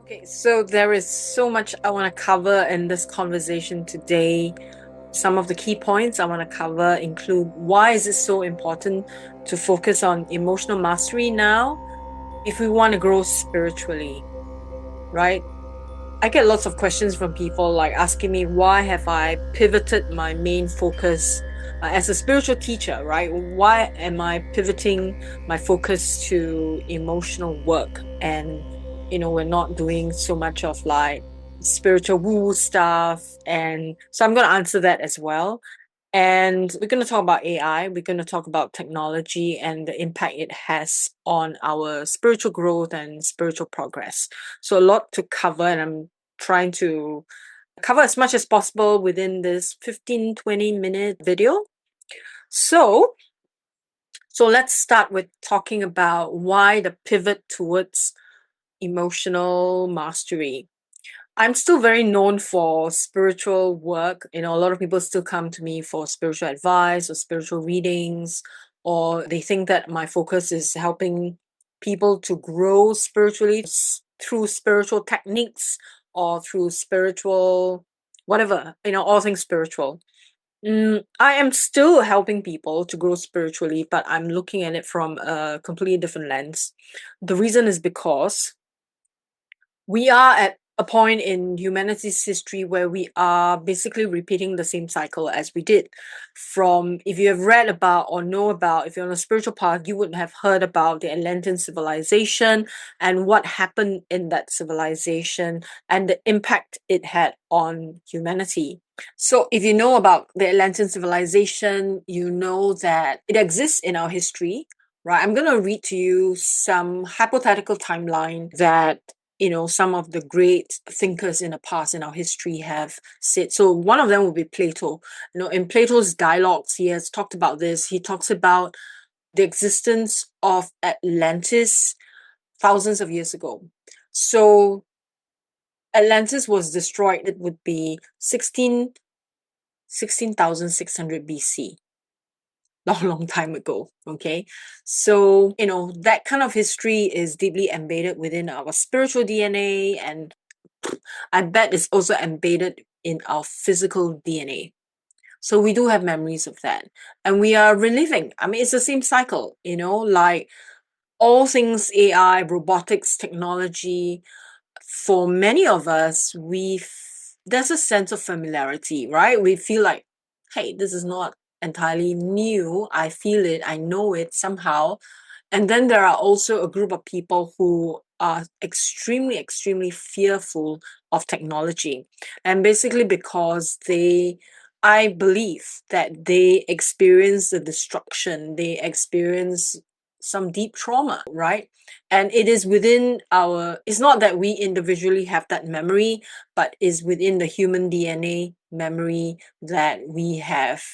Okay, so there is so much I want to cover in this conversation today. Some of the key points I want to cover include why is it so important to focus on emotional mastery now if we want to grow spiritually, right? I get lots of questions from people like asking me why have I pivoted my main focus as a spiritual teacher, right? Why am I pivoting my focus to emotional work and we're not doing so much of like spiritual woo stuff, and so I'm going to answer that as well. And we're going to talk about AI. We're going to talk about technology and the impact it has on our spiritual growth and spiritual progress. So, a lot to cover, and I'm trying to cover as much as possible within this 15-20 minute video. So, so let's start with talking about why the pivot towards emotional mastery. I'm still very known for spiritual work. A lot of people still come to me for spiritual advice or spiritual readings, or they think that my focus is helping people to grow spiritually through spiritual techniques or through spiritual, whatever, all things spiritual. I am still helping people to grow spiritually, but I'm looking at it from a completely different lens. The reason is because we are at a point in humanity's history where we are basically repeating the same cycle as we did. From, if you have read about or know about, if you're on a spiritual path, you would have heard about the Atlantean civilization and what happened in that civilization and the impact it had on humanity. So, if you know about the Atlantean civilization, you know that it exists in our history, right? I'm going to read to you some hypothetical timeline that some of the great thinkers in the past in our history have said. So one of them would be Plato. In Plato's dialogues, he has talked about this. He talks about the existence of Atlantis thousands of years ago. So Atlantis was destroyed. It would be 16,600 BC. Long time ago. Okay. So, that kind of history is deeply embedded within our spiritual DNA, and I bet it's also embedded in our physical DNA. So we do have memories of that. And we are reliving. I mean, it's the same cycle, like all things AI, robotics, technology. For many of us, there's a sense of familiarity, right? We feel like, hey, this is not entirely new. I feel it, I know it somehow. And then there are also a group of people who are extremely, extremely fearful of technology. And basically because I believe that they experience the destruction, they experience some deep trauma, right? And it is within it's not that we individually have that memory, but is within the human DNA memory that we have,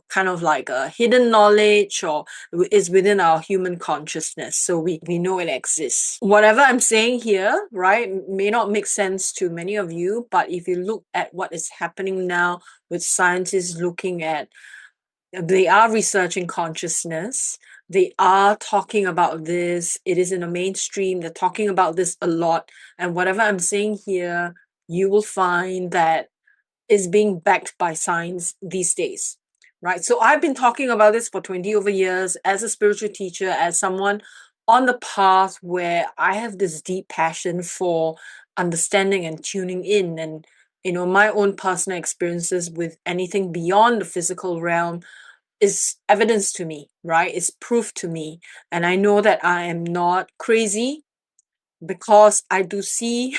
kind of like a hidden knowledge, or is within our human consciousness. So we know it exists. Whatever I'm saying here, right, may not make sense to many of you, but if you look at what is happening now with scientists looking at, they are researching consciousness. They are talking about this. It is in the mainstream. They're talking about this a lot. And whatever I'm saying here, you will find that is being backed by science these days, right? So I've been talking about this for 20 over years as a spiritual teacher, as someone on the path where I have this deep passion for understanding and tuning in, and my own personal experiences with anything beyond the physical realm is evidence to me, right? It's proof to me. And I know that I am not crazy because I do see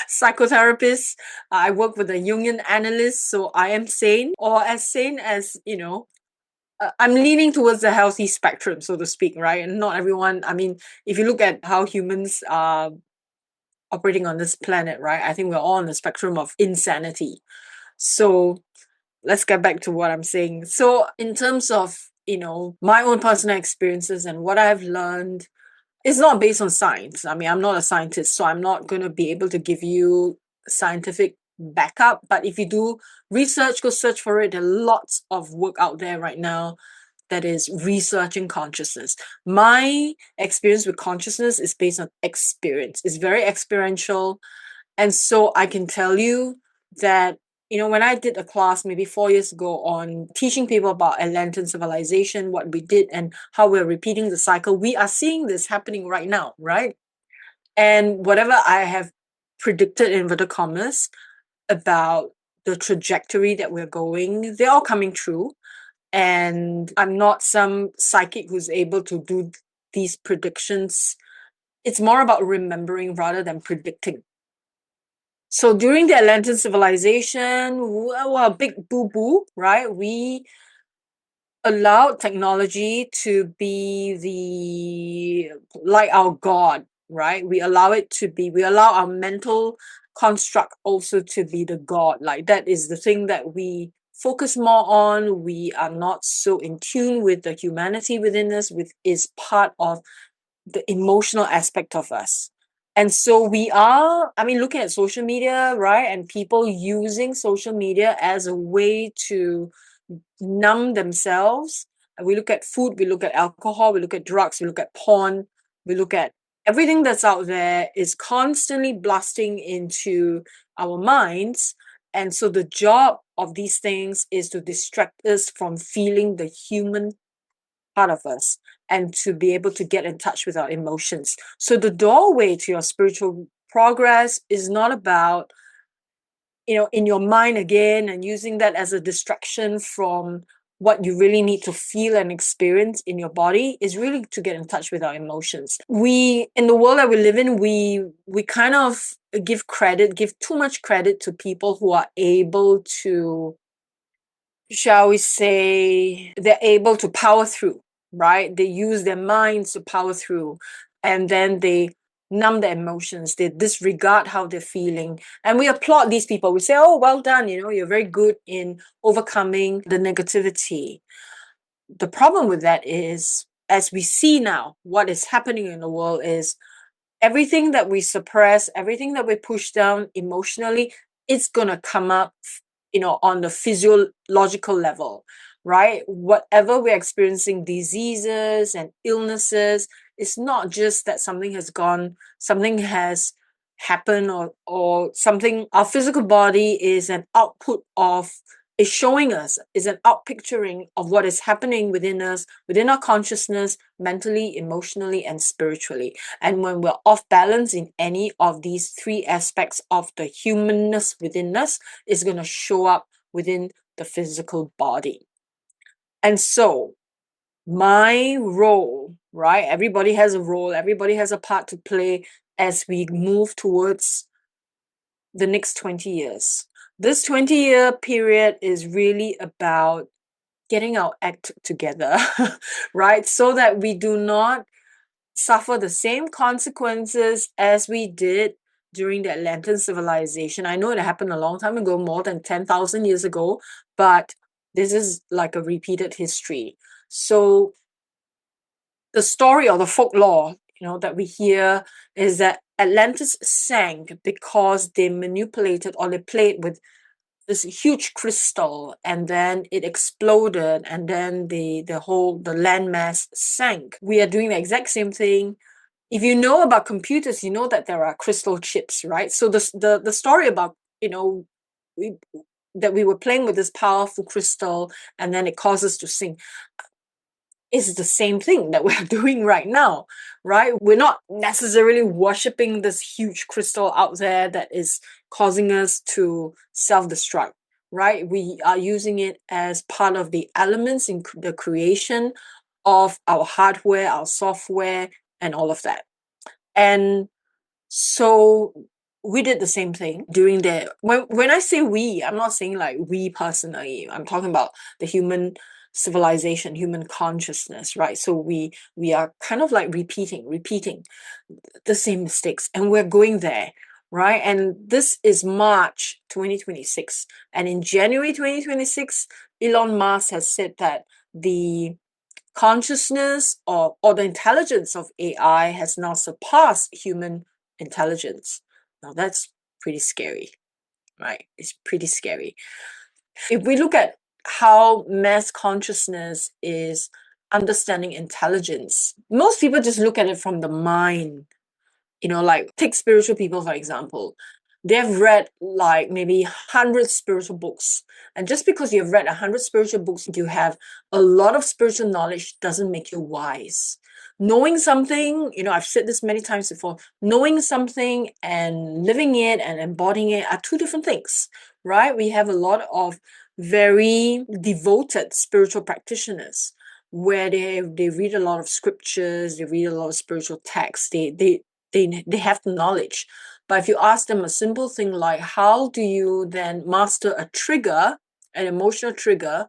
psychotherapists. I work with a Jungian analyst, so I am sane, or as sane as, I'm leaning towards the healthy spectrum, so to speak, right? And not everyone, I mean, if you look at how humans are operating on this planet, right? I think we're all on the spectrum of insanity. So let's get back to what I'm saying. So, in terms of, my own personal experiences and what I've learned, it's not based on science. I mean, I'm not a scientist, so I'm not going to be able to give you scientific backup. But if you do research, go search for it. There are lots of work out there right now that is researching consciousness. My experience with consciousness is based on experience. It's very experiential. And so I can tell you that, when I did a class maybe 4 years ago on teaching people about Atlantean civilization, what we did and how we're repeating the cycle, we are seeing this happening right now, right? And whatever I have predicted in inverted commas about the trajectory that we're going, they're all coming true. And I'm not some psychic who's able to do these predictions. It's more about remembering rather than predicting. So during the Atlantean civilization, well, big boo-boo, right? We allowed technology to be like our God, right? We allow our mental construct also to be the God. Like that is the thing that we focus more on. We are not so in tune with the humanity within us, which is part of the emotional aspect of us. And so looking at social media, right? And people using social media as a way to numb themselves. We look at food, we look at alcohol, we look at drugs, we look at porn, we look at everything that's out there is constantly blasting into our minds. And so the job of these things is to distract us from feeling the human part of us and to be able to get in touch with our emotions. So the doorway to your spiritual progress is not about, in your mind again and using that as a distraction from what you really need to feel and experience in your body, is really to get in touch with our emotions. In the world that we live in, we kind of give too much credit to people who are able to, shall we say, they're able to power through, right? They use their minds to power through, and then they numb their emotions. They disregard how they're feeling. And we applaud these people. We say, oh, well done, you're very good in overcoming the negativity. The problem with that is, as we see now, what is happening in the world is everything that we suppress, everything that we push down emotionally, it's going to come up, on the physiological level, right? Whatever we're experiencing, diseases and illnesses, it's not just that something has happened, or something. Our physical body is an output of, is showing us, is an outpicturing of what is happening within us, within our consciousness, mentally, emotionally, and spiritually. And when we're off balance in any of these three aspects of the humanness within us, it's going to show up within the physical body. And so my role, right? Everybody has a role, everybody has a part to play as we move towards the next 20 years. This 20-year period is really about getting our act together, right? So that we do not suffer the same consequences as we did during the Atlantean civilization. I know it happened a long time ago, more than 10,000 years ago, but this is like a repeated history. So the story or the folklore, that we hear is that Atlantis sank because they manipulated, or they played with this huge crystal, and then it exploded, and then the landmass sank. We are doing the exact same thing. If you know about computers, you know that there are crystal chips, right? So the story about, that we were playing with this powerful crystal and then it causes us to sink, is the same thing that we're doing right now, right? We're not necessarily worshipping this huge crystal out there that is causing us to self-destruct, right? We are using it as part of the elements in the creation of our hardware, our software, and all of that. And so we did the same thing during when I say we, I'm not saying like we personally, I'm talking about the human civilization, human consciousness, right? So we are kind of like repeating the same mistakes, and we're going there, right? And this is March 2026, and in January 2026, Elon Musk has said that the consciousness or the intelligence of AI has now surpassed human intelligence. Now that's pretty scary, right? It's pretty scary. If we look at how mass consciousness is understanding intelligence. Most people just look at it from the mind. Like take spiritual people, for example. They've read like maybe 100 spiritual books. And just because you've read 100 spiritual books, you have a lot of spiritual knowledge doesn't make you wise. Knowing something, I've said this many times before, knowing something and living it and embodying it are two different things, right? We have a lot of very devoted spiritual practitioners where they read a lot of scriptures, they read a lot of spiritual texts, they have the knowledge. But if you ask them a simple thing like, how do you then master a trigger, an emotional trigger,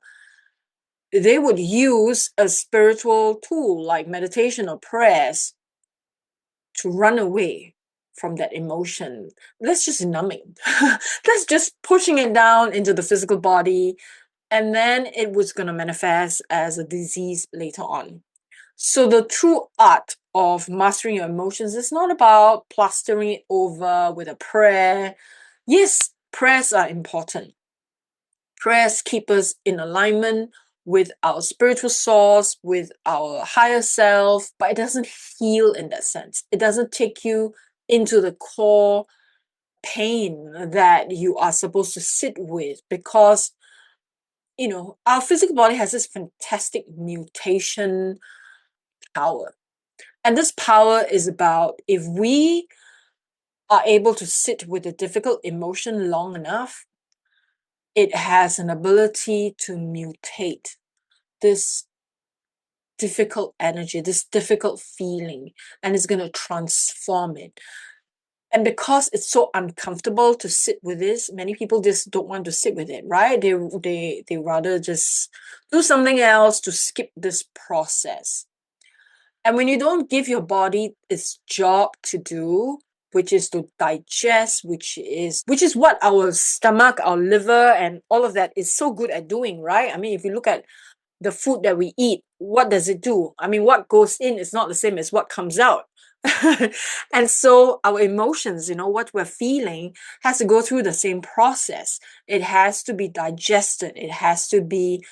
they would use a spiritual tool like meditation or prayers to run away from that emotion. That's just numbing. That's just pushing it down into the physical body. And then it was going to manifest as a disease later on. So the true art of mastering your emotions is not about plastering it over with a prayer. Yes, prayers are important. Prayers keep us in alignment with our spiritual source, with our higher self, but it doesn't heal in that sense. It doesn't take you into the core pain that you are supposed to sit with, because our physical body has this fantastic mutation power. And this power is about, if we are able to sit with a difficult emotion long enough, it has an ability to mutate this difficult energy, this difficult feeling, and it's going to transform it. And because it's so uncomfortable to sit with this, many people just don't want to sit with it, right? They rather just do something else to skip this process. And when you don't give your body its job to do, which is to digest, which is what our stomach, our liver, and all of that is so good at doing, right? I mean, if you look at the food that we eat, what does it do? I mean, what goes in is not the same as what comes out. And so our emotions, what we're feeling, has to go through the same process. It has to be digested. It has to be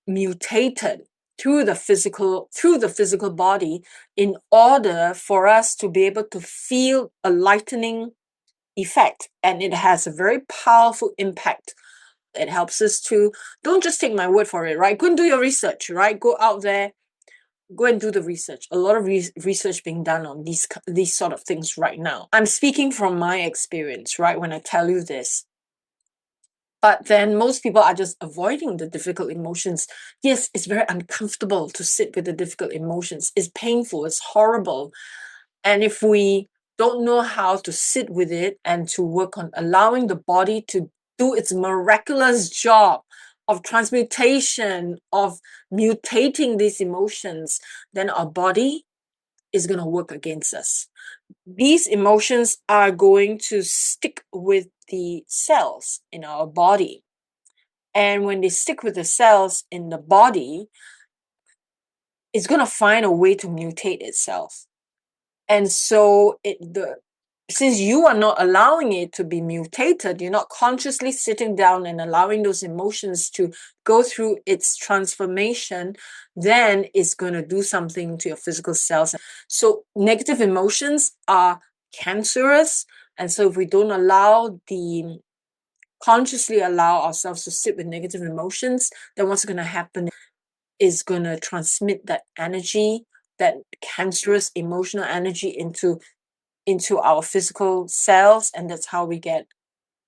mutated through the physical body in order for us to be able to feel a lightening effect. And it has a very powerful impact. It helps us to, don't just take my word for it, right? Go and do your research, right? Go out there, go and do the research. A lot of research being done on these sort of things right now. I'm speaking from my experience, right? When I tell you this, but then most people are just avoiding the difficult emotions. Yes, it's very uncomfortable to sit with the difficult emotions. It's painful, it's horrible. And if we don't know how to sit with it and to work on allowing the body to do its miraculous job of transmutation, of mutating these emotions, then our body is going to work against us. These emotions are going to stick with the cells in our body. And when they stick with the cells in the body, it's going to find a way to mutate itself. And so since you are not allowing it to be mutated, you're not consciously sitting down and allowing those emotions to go through its transformation, then it's going to do something to your physical cells. So negative emotions are cancerous. And so if we don't consciously allow ourselves to sit with negative emotions, then what's going to happen is going to transmit that energy, that cancerous emotional energy into our physical cells, and that's how we get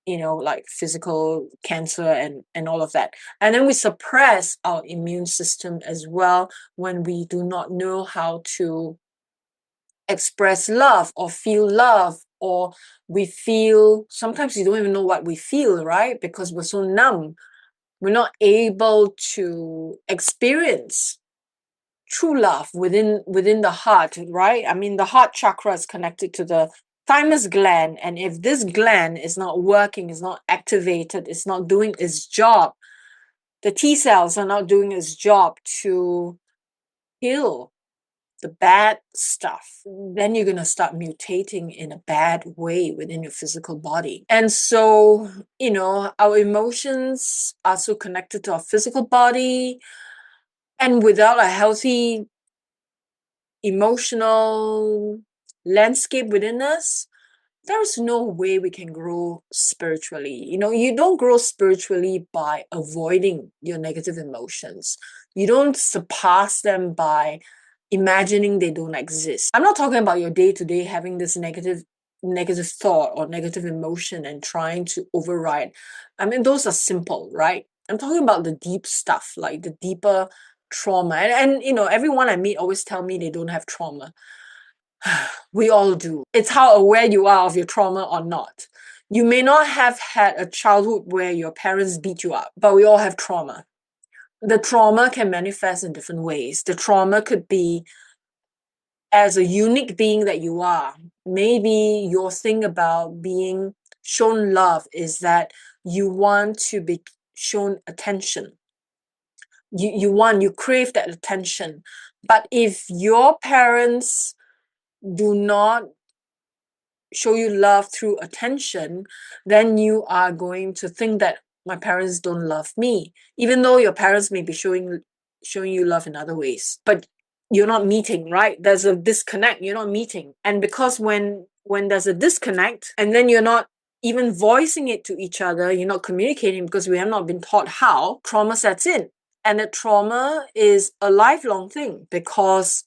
like physical cancer and all of that. And then we suppress our immune system as well when we do not know how to express love or feel love, or sometimes we don't even know what we feel, right? Because we're so numb. We're not able to experience true love within the heart, right? I mean, the heart chakra is connected to the thymus gland, and if this gland is not working, is not activated, it's not doing its job, the T cells are not doing its job to heal the bad stuff, then you're going to start mutating in a bad way within your physical body. And so, our emotions are so connected to our physical body. And without a healthy emotional landscape within us, there's no way we can grow spiritually. You don't grow spiritually by avoiding your negative emotions. You don't surpass them by imagining they don't exist. I'm not talking about your day-to-day having this negative thought or negative emotion and trying to override. I mean, those are simple, right? I'm talking about the deep stuff, like the deeper trauma. And everyone I meet always tell me they don't have trauma. We all do. It's how aware you are of your trauma or not. You may not have had a childhood where your parents beat you up, but we all have trauma. The trauma can manifest in different ways. The trauma could be as a unique being that you are. Maybe your thing about being shown love is that you want to be shown attention. You crave that attention. But if your parents do not show you love through attention, then you are going to think that my parents don't love me, even though your parents may be showing you love in other ways. But you're not meeting, right? There's a disconnect. You're not meeting. And because when there's a disconnect and then you're not even voicing it to each other, you're not communicating because we have not been taught how, trauma sets in. And the trauma is a lifelong thing, because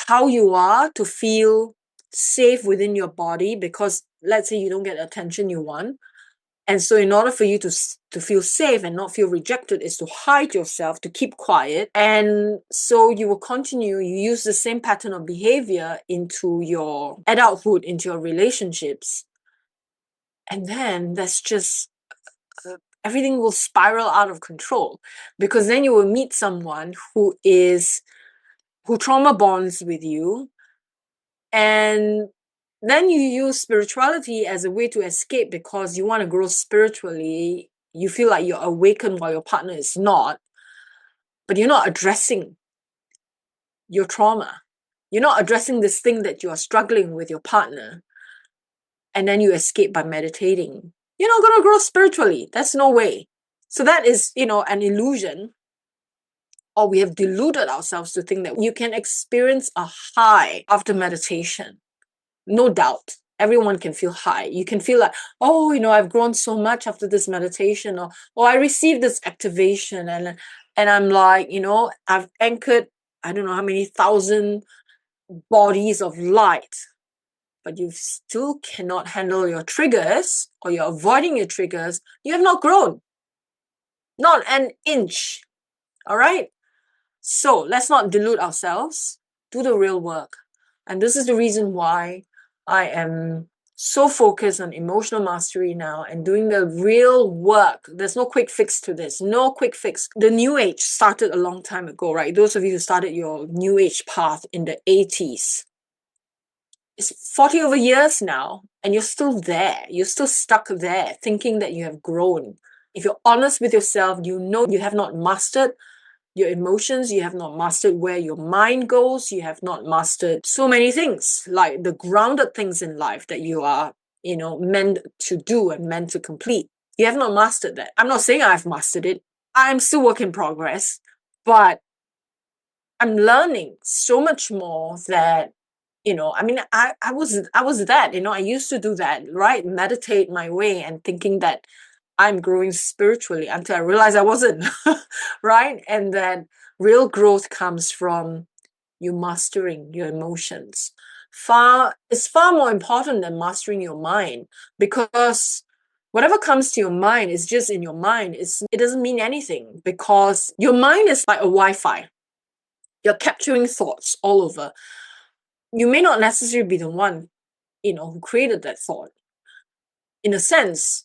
how you are to feel safe within your body, because let's say you don't get the attention you want, and so in order for you to feel safe and not feel rejected is to hide yourself, to keep quiet. And so you will continue, you use the same pattern of behavior into your adulthood, into your relationships, and then that's just everything will spiral out of control, because then you will meet someone who trauma bonds with you. And then you use spirituality as a way to escape, because you want to grow spiritually. You feel like you're awakened while your partner is not, but you're not addressing your trauma. You're not addressing this thing that you are struggling with your partner. And then you escape by meditating. You're not going to grow spiritually. That's no way. So that is, an illusion. Or we have deluded ourselves to think that you can experience a high after meditation. No doubt. Everyone can feel high. You can feel like, oh, I've grown so much after this meditation, or I received this activation, and I'm like, I've anchored, I don't know how many thousand bodies of light, but you still cannot handle your triggers, or you're avoiding your triggers. You have not grown. Not an inch. All right? So let's not delude ourselves. Do the real work. And this is the reason why I am so focused on emotional mastery now and doing the real work. There's no quick fix to this. No quick fix. The New Age started a long time ago, right? Those of you who started your New Age path in the 80s. It's 40 over years now, and you're still there. You're still stuck there, thinking that you have grown. If you're honest with yourself, you know you have not mastered your emotions, you have not mastered where your mind goes, you have not mastered so many things, like the grounded things in life that you are, meant to do and meant to complete. You have not mastered that. I'm not saying I've mastered it. I'm still work in progress, but I'm learning so much more that, I was that, I used to do that, right? Meditate my way and thinking that I'm growing spiritually, until I realized I wasn't, right? And that real growth comes from you mastering your emotions. It's far more important than mastering your mind, because whatever comes to your mind is just in your mind. It doesn't mean anything, because your mind is like a Wi-Fi. You're capturing thoughts all over. You may not necessarily be the one, who created that thought. In a sense,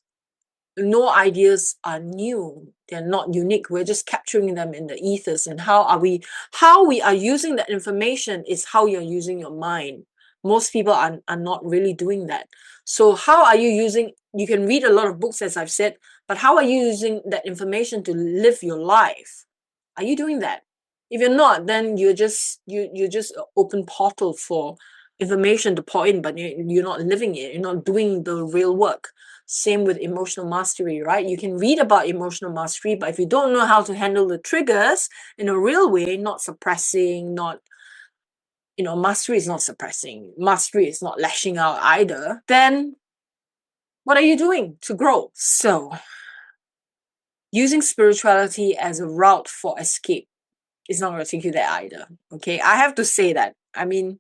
no ideas are new. They're not unique. We're just capturing them in the ethers. And how we are using that information is how you're using your mind. Most people are not really doing that. So how are you using, you can read a lot of books, as I've said, but how are you using that information to live your life? Are you doing that? If you're not, then you're just an open portal for information to pour in, but you're not living it. You're not doing the real work. Same with emotional mastery, right? You can read about emotional mastery, but if you don't know how to handle the triggers in a real way, not suppressing, not, mastery is not suppressing, mastery is not lashing out either, then what are you doing to grow? So, using spirituality as a route for escape is not going to take you there either. Okay, I have to say that. I mean,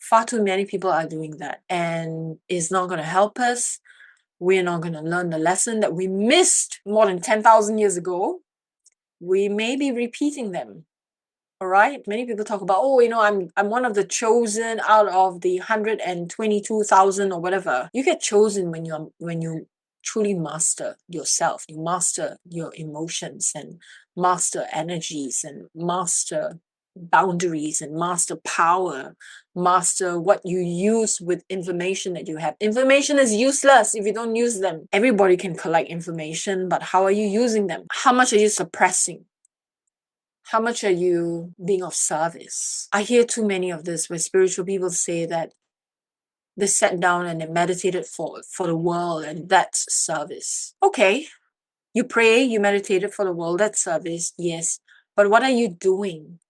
far too many people are doing that, and it's not going to help us. We're not going to learn the lesson that we missed more than 10,000 years ago. We may be repeating them. All right. Many people talk about, I'm one of the chosen out of the 122,000 or whatever. You get chosen when you truly master yourself. You master your emotions and master energies and master boundaries and master power, master what you use with information that you have. Information is useless if you don't use them. Everybody can collect information, but how are you using them? How much are you suppressing? How much are you being of service? I hear too many of this where spiritual people say that they sat down and they meditated for the world, and that's service. Okay, you pray, you meditated for the world, that's service, yes. But what are you doing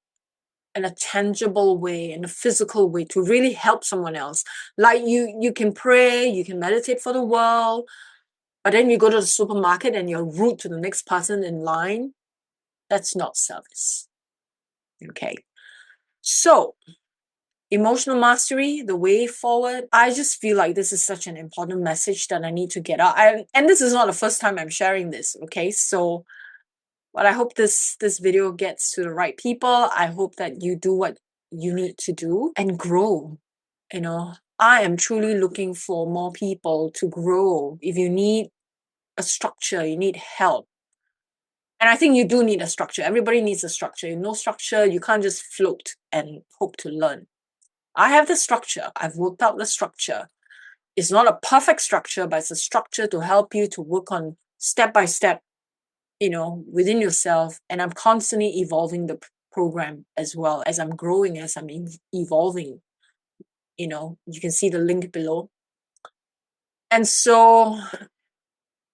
in a tangible way, in a physical way, to really help someone else? Like you can pray, you can meditate for the world, but then you go to the supermarket and you're rude to the next person in line. That's not service. Okay. So, emotional mastery, the way forward. I just feel like this is such an important message that I need to get out. And this is not the first time I'm sharing this, okay? So, but I hope this video gets to the right people. I hope that you do what you need to do and grow. I am truly looking for more people to grow. If you need a structure, you need help. And I think you do need a structure. Everybody needs a structure. If no structure, you can't just float and hope to learn. I have the structure. I've worked out the structure. It's not a perfect structure, but it's a structure to help you to work on step by step, within yourself. And I'm constantly evolving the program as well as I'm growing, as I'm evolving. You can see the link below. And so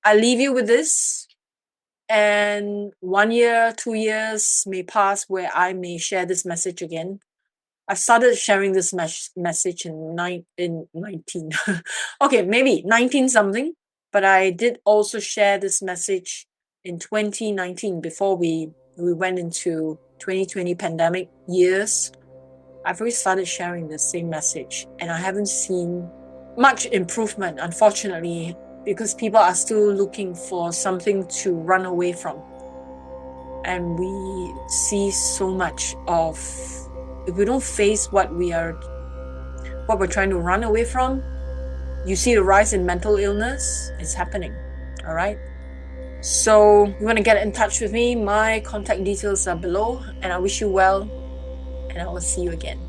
I leave you with this. And 1 year, 2 years may pass where I may share this message again. I started sharing this message in 19, okay, maybe 19 something, but I did also share this message in 2019 before we went into 2020 pandemic years. I've already started sharing the same message, and I haven't seen much improvement, unfortunately, because people are still looking for something to run away from. And we see so much of, if we don't face what we're trying to run away from, you see the rise in mental illness. It's happening. All right. So you want to get in touch with me, my contact details are below, and I wish you well, and I will see you again.